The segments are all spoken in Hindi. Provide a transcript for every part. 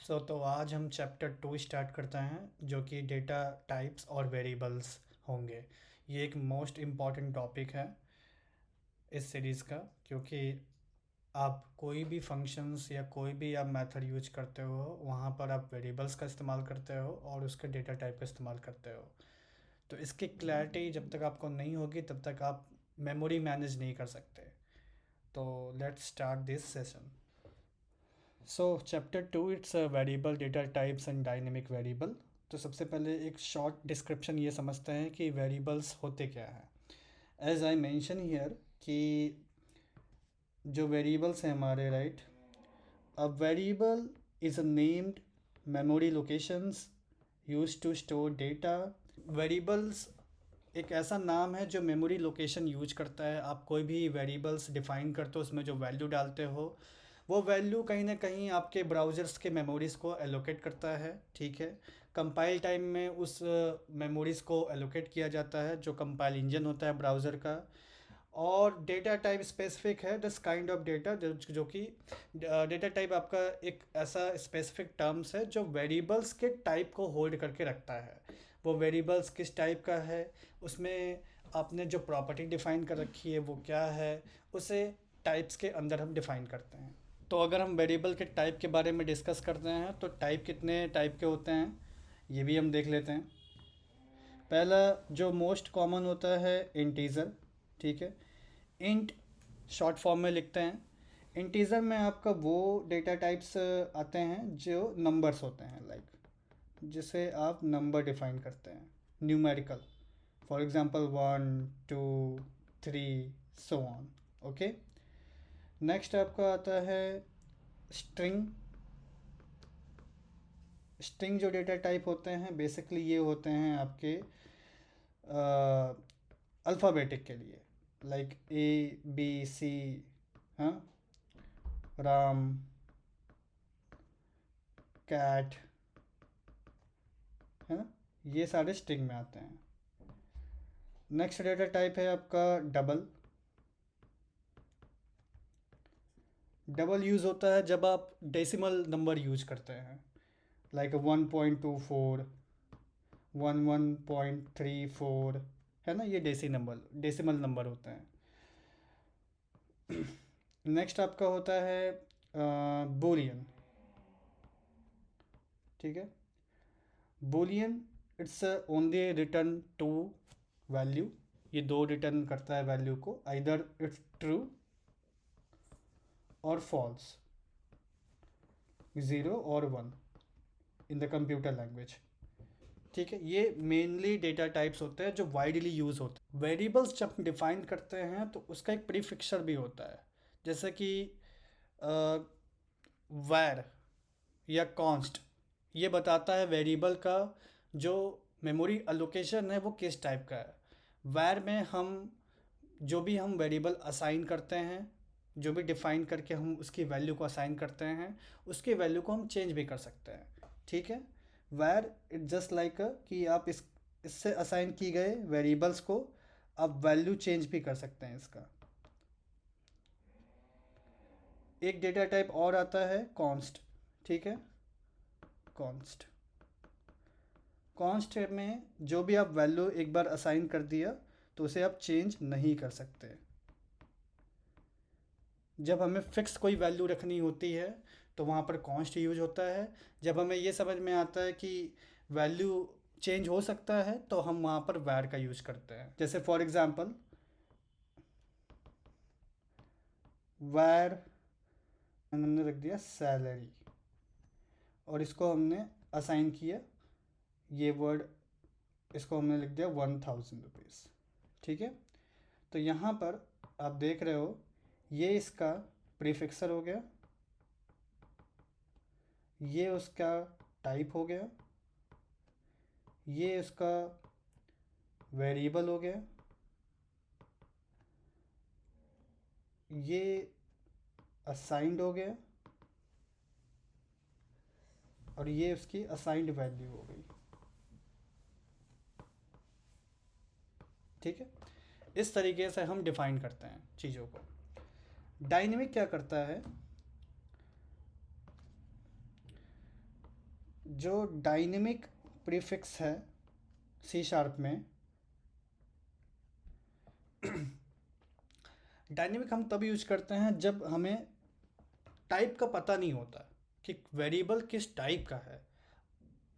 तो आज हम चैप्टर 2 स्टार्ट करते हैं जो कि डेटा टाइप्स और वेरिएबल्स होंगे। ये एक मोस्ट इम्पॉर्टेंट टॉपिक है इस सीरीज़ का, क्योंकि आप कोई भी फंक्शंस या कोई भी आप मेथड यूज करते हो वहाँ पर आप वेरिएबल्स का इस्तेमाल करते हो और उसके डेटा टाइप का इस्तेमाल करते हो। तो इसकी क्लैरिटी जब तक आपको नहीं होगी तब तक आप मेमोरी मैनेज नहीं कर सकते। तो let's start this session. So chapter 2 it's variable data types and dynamic variable. तो सबसे पहले एक शॉर्ट डिस्क्रिप्शन ये समझते हैं कि वेरिएबल्स होते क्या हैं। एज आई मेंशन हियर कि जो वेरिएबल्स हैं हमारे, right, a variable is a named memory locations use to store data. Variables एक ऐसा नाम है जो मेमोरी लोकेशन यूज करता है। आप कोई भी वेरिएबल्स डिफाइन करते हो, उसमें जो वैल्यू डालते हो वो वैल्यू कहीं ना कहीं आपके ब्राउज़र्स के मेमोरीज़ को एलोकेट करता है। ठीक है, कंपाइल टाइम में उस मेमोरीज़ को एलोकेट किया जाता है जो कंपाइल इंजन होता है ब्राउज़र का। और डेटा टाइप स्पेसिफिक है दिस काइंड ऑफ डेटा, जो कि डेटा टाइप आपका एक ऐसा स्पेसिफिक टर्म्स है जो वेरिएबल्स के टाइप को होल्ड करके रखता है। वो वेरिएबल्स किस टाइप का है, उसमें आपने जो प्रॉपर्टी डिफाइन कर रखी है वो क्या है, उसे टाइप्स के अंदर हम डिफाइन करते हैं। तो अगर हम वेरिएबल के टाइप के बारे में डिस्कस करते हैं तो टाइप कितने टाइप के होते हैं ये भी हम देख लेते हैं। पहला जो मोस्ट कॉमन होता है इंटीजर। ठीक है, इंट शॉर्ट फॉर्म में लिखते हैं। इंटीजर में आपका वो डेटा टाइप्स आते हैं जो नंबर्स होते हैं, लाइक जिसे आप नंबर डिफाइन करते हैं, numerical. For example 1 2 3 so on. Okay, next आपका आता है स्ट्रिंग। स्ट्रिंग जो डेटा टाइप होते हैं बेसिकली ये होते हैं आपके अल्फ़ाबेटिक के लिए, लाइक A B C, हाँ, राम, कैट, है ना, ये सारे स्ट्रिंग में आते हैं। नेक्स्ट डेटा टाइप है आपका डबल। डबल यूज़ होता है जब आप डेसिमल नंबर यूज करते हैं, लाइक 1.24, 11.34, है ना, ये डेसिमल नंबर होते हैं। नेक्स्ट आपका होता है बूलियन। ठीक है, Boolean it's only return two value. ये दो रिटर्न करता है वैल्यू को, either it's true or false, zero or one in the computer language. ठीक है, ये मेनली डेटा टाइप्स होते हैं जो वाइडली यूज़ होते हैं। वेरिएबल्स जब डिफाइन करते हैं तो उसका एक प्रीफिक्सर भी होता है, जैसे कि वैर या कॉन्स्ट। ये बताता है वेरिएबल का जो मेमोरी अलोकेशन है वो किस टाइप का है। वैर में हम जो भी हम वेरिएबल असाइन करते हैं, जो भी डिफाइन करके हम उसकी वैल्यू को असाइन करते हैं, उसकी वैल्यू को हम चेंज भी कर सकते हैं। ठीक है, वैर इट जस्ट लाइक कि आप इससे असाइन की गए वेरिएबल्स को आप वैल्यू चेंज भी कर सकते हैं इसका। एक डेटा टाइप और आता है कॉन्स्ट। ठीक है, कॉन्स्ट, कॉन्स्ट में जो भी आप वैल्यू एक बार असाइन कर दिया तो उसे आप चेंज नहीं कर सकते। जब हमें फिक्स कोई वैल्यू रखनी होती है तो वहाँ पर कॉन्स्ट यूज होता है। जब हमें ये समझ में आता है कि वैल्यू चेंज हो सकता है तो हम वहाँ पर वैर का यूज करते हैं। जैसे फॉर एग्जांपल वैर हमने रख दिया सैलरी और इसको हमने असाइन किया ये वर्ड, इसको हमने लिख दिया 1000 रुपीज़। ठीक है, तो यहाँ पर आप देख रहे हो ये इसका प्रीफिक्सर हो गया, ये उसका टाइप हो गया, ये उसका वेरिएबल हो गया, ये असाइंड हो गया और ये उसकी असाइंड वैल्यू हो गई। ठीक है, इस तरीके से हम डिफाइन करते हैं चीज़ों को। डायनेमिक क्या करता है, जो डायनेमिक प्रीफिक्स है सी शार्प में, डायनेमिक हम तब यूज करते हैं जब हमें टाइप का पता नहीं होता कि वेरिएबल किस टाइप का है,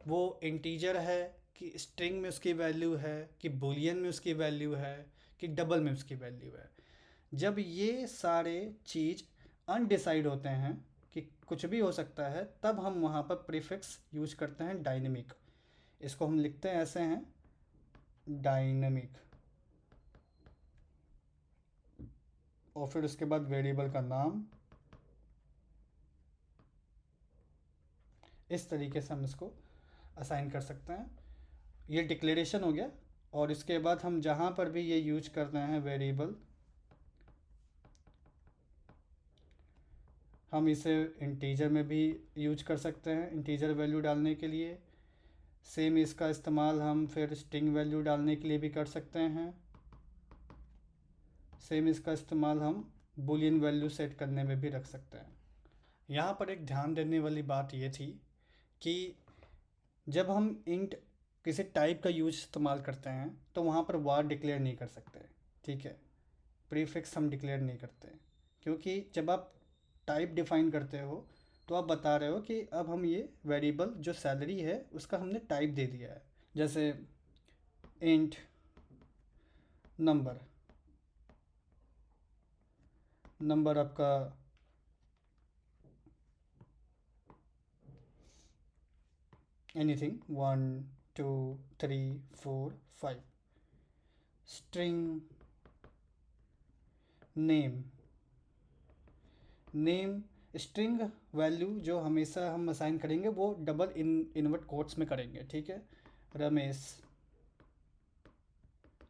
वो इंटीजर है कि स्ट्रिंग में उसकी वैल्यू है कि बूलियन में उसकी वैल्यू है कि डबल में उसकी वैल्यू है। जब ये सारे चीज़ अनडिसाइड होते हैं कि कुछ भी हो सकता है, तब हम वहाँ पर प्रीफिक्स यूज करते हैं डायनेमिक। इसको हम लिखते हैं ऐसे हैं, डायनेमिक, और फिर उसके बाद वेरिएबल का नाम। इस तरीके से हम इसको असाइन कर सकते हैं। ये डिक्लेरेशन हो गया। और इसके बाद हम जहाँ पर भी ये यूज कर रहे हैं वेरिएबल, हम इसे इंटीजर में भी यूज कर सकते हैं इंटीजर वैल्यू डालने के लिए। सेम इसका इस्तेमाल हम फिर स्ट्रिंग वैल्यू डालने के लिए भी कर सकते हैं। सेम इसका इस्तेमाल हम बूलियन वैल्यू सेट करने में भी रख सकते हैं। यहाँ पर एक ध्यान देने वाली बात ये थी कि जब हम इंट किसी टाइप का यूज इस्तेमाल करते हैं तो वहाँ पर वार डिक्लेयर नहीं कर सकते, ठीक है। प्रीफिक्स हम डिक्लेयर नहीं करते, क्योंकि जब आप टाइप डिफाइन करते हो तो आप बता रहे हो कि अब हम ये वेरिएबल जो सैलरी है उसका हमने टाइप दे दिया है। जैसे इंट नंबर, नंबर आपका anything 1 2 3 4 5। String name, name string value जो हमेशा हम असाइन करेंगे वो डबल इनवर्ट कोट्स में करेंगे, ठीक है। रमेश,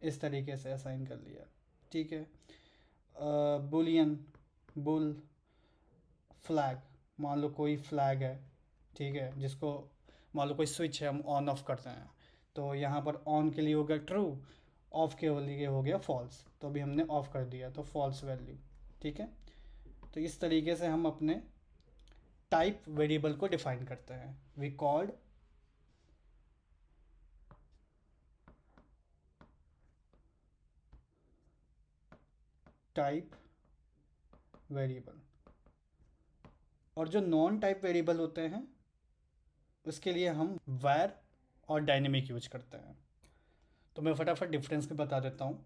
इस तरीके से असाइन कर लिया, ठीक है। बुलियन, बुल, फ्लैग, मान लो कोई फ्लैग है, ठीक है, जिसको मान लो कोई स्विच है हम ऑन ऑफ करते हैं, तो यहाँ पर ऑन के लिए हो गया ट्रू, ऑफ के लिए हो गया फॉल्स, तो अभी हमने ऑफ कर दिया तो फॉल्स वैल्यू, ठीक है। तो इस तरीके से हम अपने टाइप वेरिएबल को डिफाइन करते हैं। We called type variable. और जो नॉन टाइप वेरिएबल होते हैं उसके लिए हम वैर और डायनेमिक यूज करते हैं। तो मैं फटाफट डिफरेंस भी बता देता हूँ।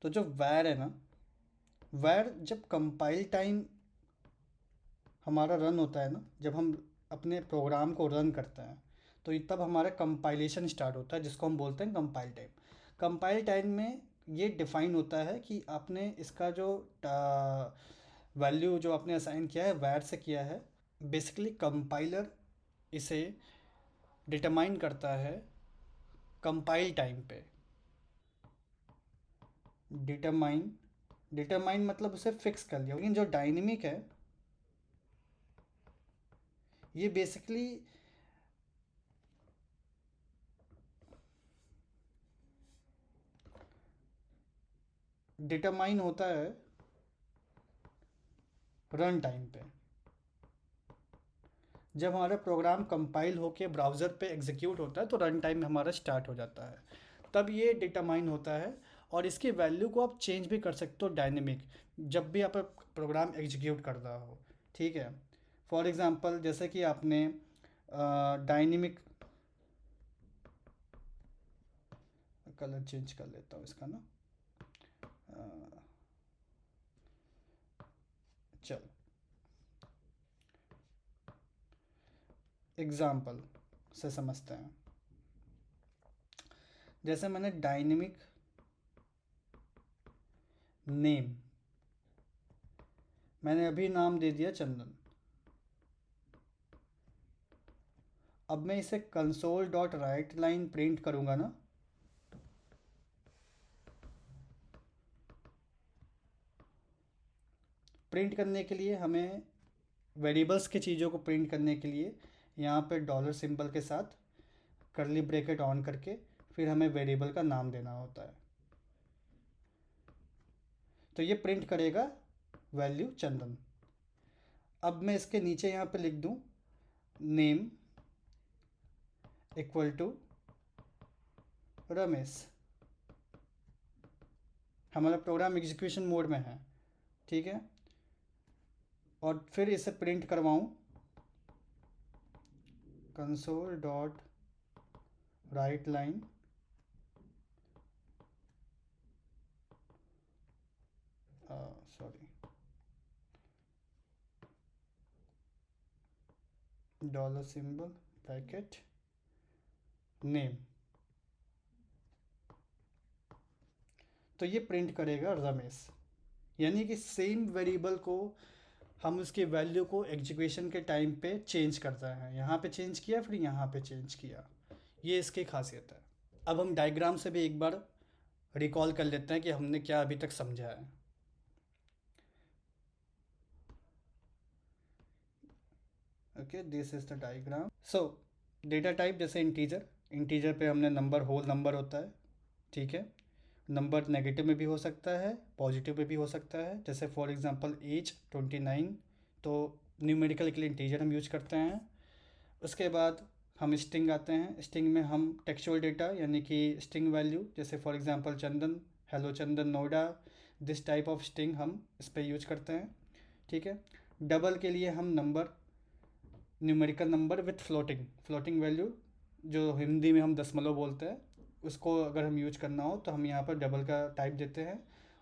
तो जो वैर है ना, वैर जब कंपाइल टाइम हमारा रन होता है ना, जब हम अपने प्रोग्राम को रन करते हैं तो तब हमारा कंपाइलेशन स्टार्ट होता है, जिसको हम बोलते हैं कंपाइल टाइम। कंपाइल टाइम में ये डिफाइन होता है कि आपने इसका जो वैल्यू जो आपने असाइन किया है वैर से किया है, बेसिकली कंपाइलर इसे डिटरमाइन करता है कंपाइल टाइम पे। डिटरमाइन, डिटरमाइन मतलब उसे फिक्स कर लिया। लेकिन जो डायनेमिक है ये बेसिकली डिटरमाइन होता है रन टाइम पे। जब हमारा प्रोग्राम कंपाइल होके ब्राउज़र पे एग्जीक्यूट होता है तो रन टाइम हमारा स्टार्ट हो जाता है, तब ये डिटरमाइन होता है। और इसकी वैल्यू को आप चेंज भी कर सकते हो डायनेमिक, जब भी आप प्रोग्राम एग्जीक्यूट कर रहा हो, ठीक है। फॉर एग्ज़ाम्पल जैसे कि आपने डायनेमिक, कलर चेंज कर लेता हूँ इसका ना, चलो एग्ज़ाम्पल से समझते हैं। जैसे मैंने डायनेमिक नेम, मैंने अभी नाम दे दिया चंदन। अब मैं इसे console dot write line print करूँगा ना, प्रिंट करने के लिए हमें वेरिएबल्स की चीज़ों को प्रिंट करने के लिए यहाँ पे डॉलर सिंबल के साथ करली ब्रैकेट ऑन करके फिर हमें वेरिएबल का नाम देना होता है। तो ये प्रिंट करेगा वैल्यू चंदन। अब मैं इसके नीचे यहाँ पे लिख दूँ नेम इक्वल टू रमेश। हमारा प्रोग्राम एग्जीक्यूशन मोड में है, ठीक है। और फिर इसे प्रिंट करवाऊँ console dot write line sorry dollar symbol bracket name. तो ये प्रिंट करेगा रमेश, यानी कि सेम वेरिएबल को हम उसकी वैल्यू को एग्जीक्यूशन के टाइम पे चेंज करता है। यहाँ पे चेंज किया, फिर यहाँ पे चेंज किया। ये इसकी खासियत है। अब हम डायग्राम से भी एक बार रिकॉल कर लेते हैं कि हमने क्या अभी तक समझा है। Okay, this is the diagram. So data type जैसे इंटीजर, इंटीजर पे हमने नंबर होल नंबर होता है, ठीक है। नंबर नेगेटिव में भी हो सकता है, पॉजिटिव में भी हो सकता है। जैसे फॉर एग्जांपल एज 29, तो न्यूमेरिकल के लिए इंटीजर हम यूज करते हैं। उसके बाद हम स्ट्रिंग आते हैं। स्ट्रिंग में हम टेक्सचुअल डेटा यानी कि स्ट्रिंग वैल्यू, जैसे for example Chandan, hello Chandan Noida, this type of string हम इस पर यूज करते हैं, ठीक है। डबल के लिए हम number, numerical number with floating, floating value जो हिंदी में हम दशमलव बोलते हैं, उसको अगर हम यूज करना हो तो हम यहाँ पर डबल का टाइप देते हैं।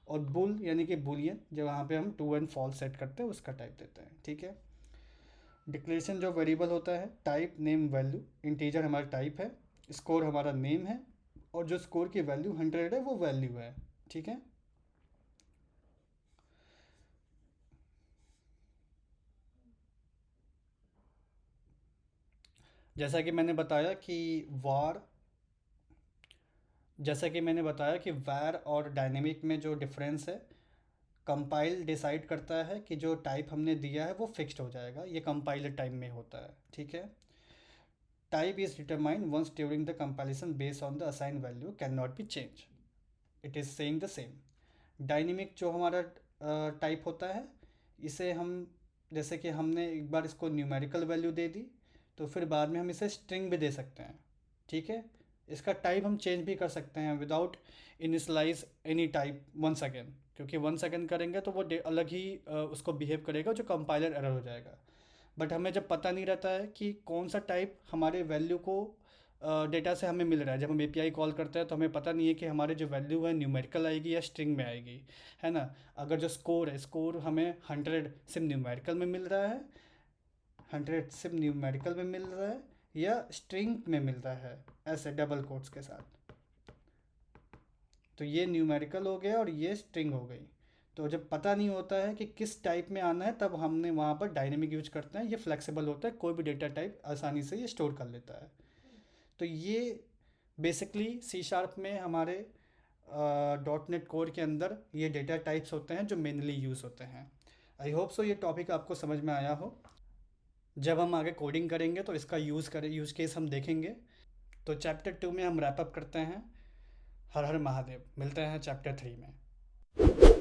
और बुल यानी कि बुलियन, जब वहाँ पे हम ट्रू एंड फॉल्स सेट करते हैं उसका टाइप देते हैं, ठीक है। डिक्लेरेशन जो वेरिएबल होता है, टाइप नेम वैल्यू, इंटीजर हमारा टाइप है, स्कोर हमारा नेम है, और जो स्कोर की वैल्यू 100 है वो वैल्यू है, ठीक है। जैसा कि मैंने बताया कि वार जैसा कि मैंने बताया कि वैर और डायनेमिक में जो डिफरेंस है, कंपाइल डिसाइड करता है कि जो टाइप हमने दिया है वो फिक्स्ड हो जाएगा, ये कंपाइलर टाइम में होता है, ठीक है। Type is determined once during the compilation based on the assign value can not be change, it is saying the same. Dynamic जो हमारा टाइप होता है, इसे हम, जैसे कि हमने एक बार इसको न्यूमेरिकल वैल्यू दे दी, तो फिर बाद में हम इसे स्ट्रिंग भी दे सकते हैं, ठीक है। इसका टाइप हम चेंज भी कर सकते हैं without initialize any type once again, क्योंकि वंस अगेन करेंगे तो वो अलग ही उसको बिहेव करेगा, जो कंपाइलर एरर हो जाएगा। बट हमें जब पता नहीं रहता है कि कौन सा टाइप हमारे वैल्यू को डेटा से हमें मिल रहा है, जब हम एपीआई कॉल करते हैं तो हमें पता नहीं है कि हमारे जो वैल्यू है न्यूमेरिकल आएगी या स्ट्रिंग में आएगी, है ना। अगर जो स्कोर है, स्कोर हमें 100 सिर्फ न्यूमेरिकल में मिल रहा है, 100 सिर्फ न्यूमेरिकल में मिल रहा है या स्ट्रिंग में मिल रहा है, ऐसे डबल कोट्स के साथ, तो ये न्यूमेरिकल हो गया और ये स्ट्रिंग हो गई। तो जब पता नहीं होता है कि किस टाइप में आना है, तब हमने वहाँ पर डायनेमिक यूज करते हैं। ये फ्लेक्सिबल होता है, कोई भी डेटा टाइप आसानी से ये स्टोर कर लेता है। तो ये बेसिकली सी शार्प में हमारे डॉट नेट कोर के अंदर ये डेटा टाइप्स होते हैं जो मेनली यूज़ होते हैं। आई होप सो ये टॉपिक आपको समझ में आया हो। जब हम आगे कोडिंग करेंगे तो इसका यूज़ केस हम देखेंगे। तो चैप्टर 2 में हम रैप अप करते हैं। हर हर महादेव, मिलते हैं चैप्टर 3 में।